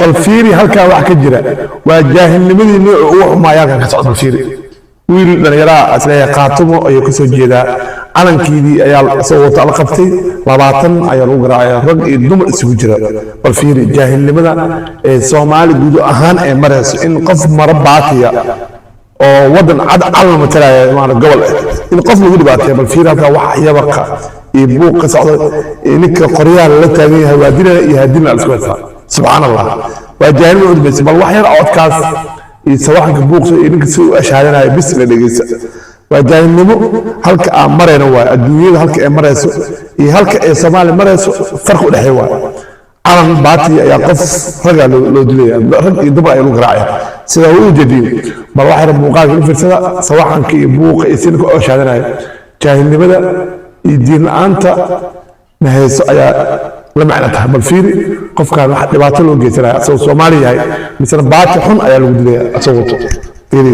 الفيري هلكا واحد كجرا وجاهل نمدي نوع ما يالك كسعود الفيري ويل دليرا أسلحة قاتمو أي كسر جدا على كيدي أيال صوت على قبتي لبعضن أيال وقرا رج الدم السوجرا الفيري جاهل نمدا الصومالي بيجو أهان مرس إن قف مربعاتيا أو وضن عد على مثلا ما قبل إن قف يقول بعاتيا الفيري هذا واحد يبقى يبوق كسعود إنك قرية لا تاني هوادينا يهدينا السويسة سبحان الله وجاهل نمدا بس بالوحير أو كاس يسوحك بوق إنك سوء أشهادنا بس لدقيس وجاهل نمو هلك مرينا waa adduunyada halka ay marayso iyo halka ay Soomaali marayso farq u dhaxay waa aran baati ayaa qof raga loo dilay rag iyo dumar ay lagu garaacay sida uu jeediyay bal waxa rab muuqaalka u fiirsada sawaxanka iyo buuqa iyo sinka oo shaadanayo jaahilnimada iyo diin la'aanta ma hayso ayaa la macna tahay bal fiiri qofkaan wax dhibaato loo geysanayo asoo Soomaali yahay misna baati xun ayaa lagu dilay asoo fiiri